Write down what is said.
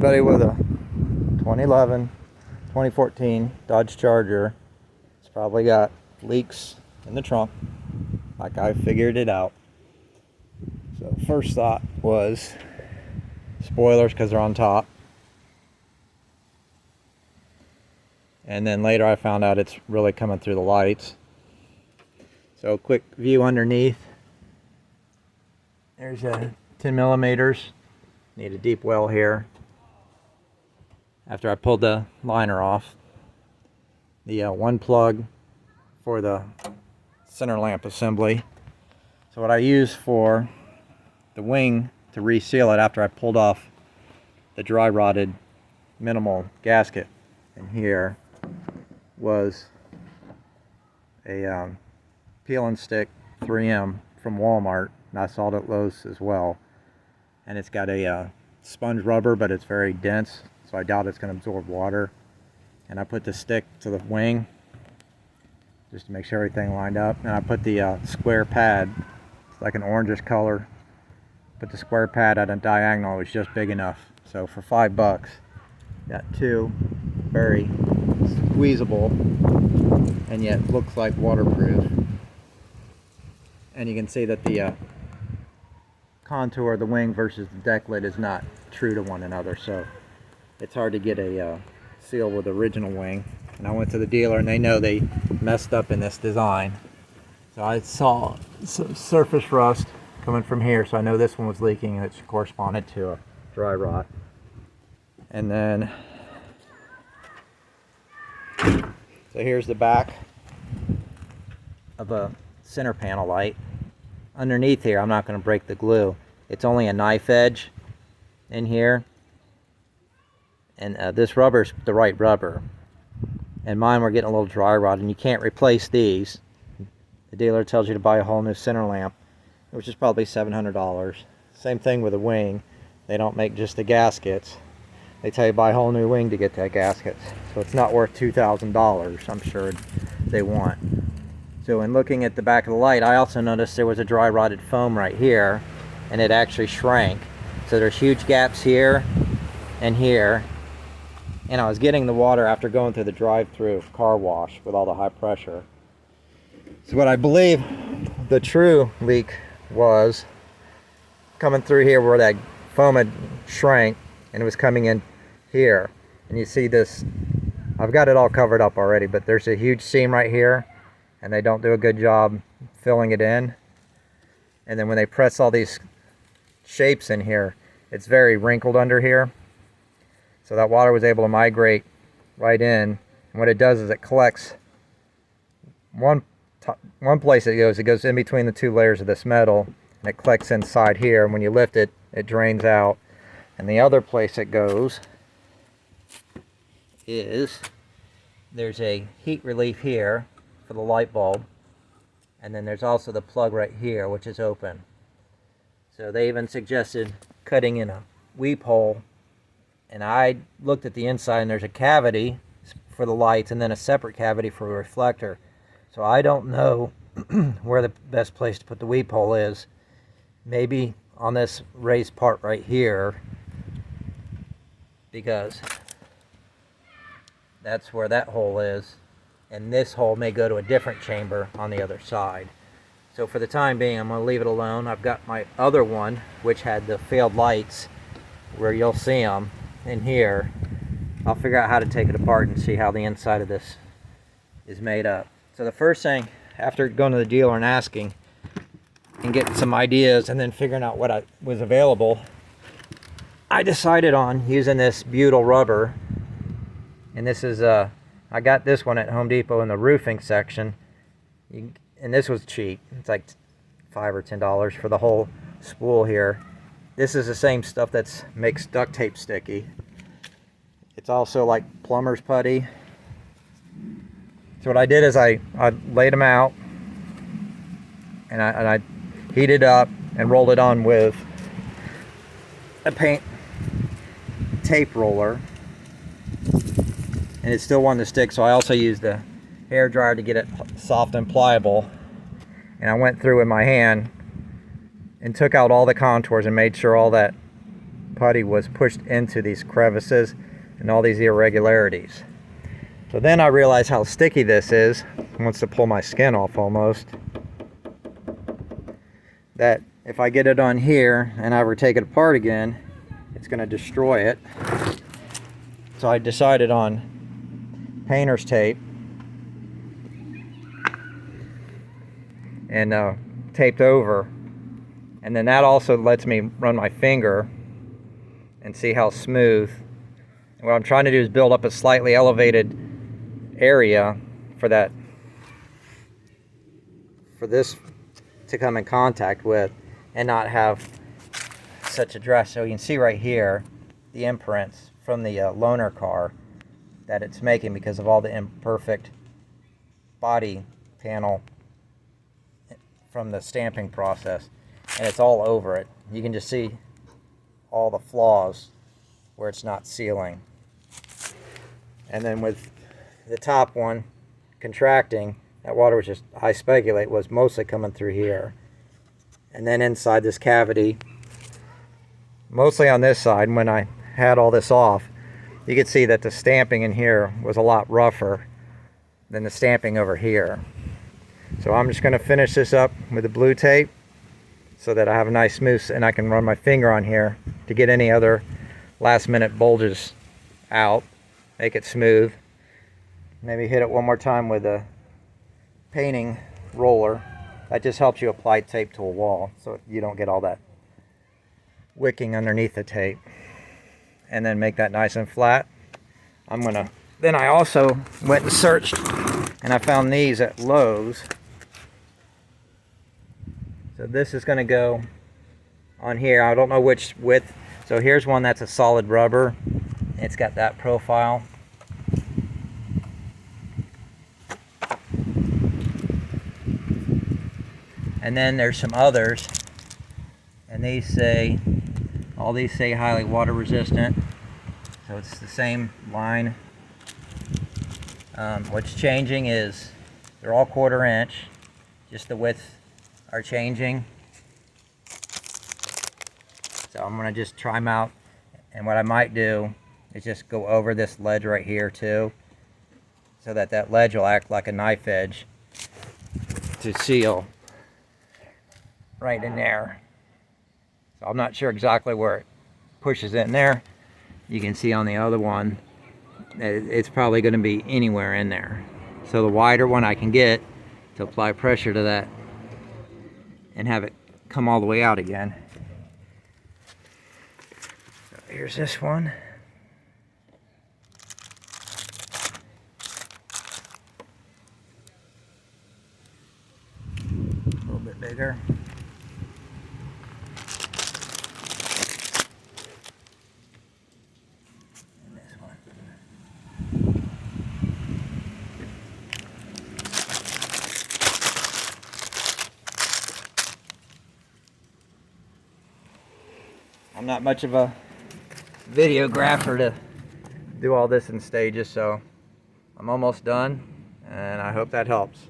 Anybody with a 2011, 2014 Dodge Charger, it's probably got leaks in the trunk, like I figured it out. So first thought was spoilers because they're on top. And then later I found out it's really coming through the lights. So quick view underneath. There's a 10 millimeters. Need a deep well here. After I pulled the liner off. The one plug for the center lamp assembly. So what I used for the wing to reseal it after I pulled off the dry rotted minimal gasket in here was a peel and stick 3M from Walmart, and I saw it at Lowe's as well. And it's got a sponge rubber, but it's very dense, so I doubt it's going to absorb water. And I put the stick to the wing just to make sure everything lined up, and I put the square pad, it's like an orangish color, put the square pad at a diagonal. It was just big enough. So for $5, got two very squeezable and yet looks like waterproof. And you can see that the contour of the wing versus the deck lid is not true to one another, so it's hard to get a seal with the original wing. And I went to the dealer and they know they messed up in this design. So I saw some surface rust coming from here, so I know this one was leaking and it's corresponded to a dry rot. And then so here's the back of a center panel light. Underneath here, I'm not going to break the glue. It's only a knife edge in here. And this rubber's the right rubber. And mine were getting a little dry rot, and you can't replace these. The dealer tells you to buy a whole new center lamp, which is probably $700. Same thing with the wing. They don't make just the gaskets. They tell you to buy a whole new wing to get that gasket. So it's not worth $2,000, I'm sure they want. So in looking at the back of the light, I also noticed there was a dry rotted foam right here, and it actually shrank. So there's huge gaps here and here. And I was getting the water after going through the drive-through car wash with all the high pressure. So what I believe the true leak was coming through here where that foam had shrank, and it was coming in here. And you see this, I've got it all covered up already, but there's a huge seam right here, and they don't do a good job filling it in. And then when they press all these shapes in here, it's very wrinkled under here. So that water was able to migrate right in. And what it does is it collects one place it goes in between the two layers of this metal, and it collects inside here, and when you lift it, it drains out. And the other place it goes is there's a heat relief here for the light bulb, and then there's also the plug right here, which is open. So they even suggested cutting in a weep hole, and I looked at the inside, and there's a cavity for the lights and then a separate cavity for a reflector. So I don't know where the best place to put the weep hole is. Maybe on this raised part right here, because that's where that hole is, and this hole may go to a different chamber on the other side. So for the time being, I'm going to leave it alone. I've got my other one, which had the failed lights, where you'll see them in here. I'll figure out how to take it apart and see how the inside of this is made up. So the first thing, after going to the dealer and asking and getting some ideas and then figuring out what was available, I decided on using this butyl rubber. And this is I got this one at Home Depot in the roofing section, and this was cheap. It's like $5 or $10 for the whole spool here. This is the same stuff that makes duct tape sticky. It's also like plumber's putty. So what I did is I laid them out, and I heated up and rolled it on with a paint tape roller, and it still wanted to stick, so I also used the hair dryer to get it soft and pliable. And I went through with my hand and took out all the contours and made sure all that putty was pushed into these crevices and all these irregularities. So then I realized how sticky this is. It wants to pull my skin off almost. That if I get it on here and I ever take it apart again, it's going to destroy it. So I decided on painter's tape and taped over, and then that also lets me run my finger and see how smooth. And what I'm trying to do is build up a slightly elevated area for this to come in contact with and not have such a dress. So you can see right here the imprints from the loaner car that it's making because of all the imperfect body panel from the stamping process, and it's all over it. You can just see all the flaws where it's not sealing. And then with the top one contracting, that water was just, I speculate, was mostly coming through here. And then inside this cavity, mostly on this side, when I had all this off, you could see that the stamping in here was a lot rougher than the stamping over here. So I'm just going to finish this up with the blue tape so that I have a nice smooth, and I can run my finger on here to get any other last minute bulges out, make it smooth. Maybe hit it one more time with a painting roller. That just helps you apply tape to a wall so you don't get all that wicking underneath the tape. And then make that nice and flat. Then I also went and searched, and I found these at Lowe's. So this is going to go on here. I don't know which width. So here's one that's a solid rubber. It's got that profile. And then there's some others, and all these say highly water resistant. So it's the same line. What's changing is they're all 1/4 inch, just the width are changing. So I'm gonna just try them out, and what I might do is just go over this ledge right here too, so that ledge will act like a knife edge to seal right in there. So I'm not sure exactly where it pushes in there. You can see on the other one, it's probably going to be anywhere in there. So the wider one I can get to apply pressure to that and have it come all the way out again. So here's this one. A little bit bigger. I'm not much of a videographer to do all this in stages, so I'm almost done, and I hope that helps.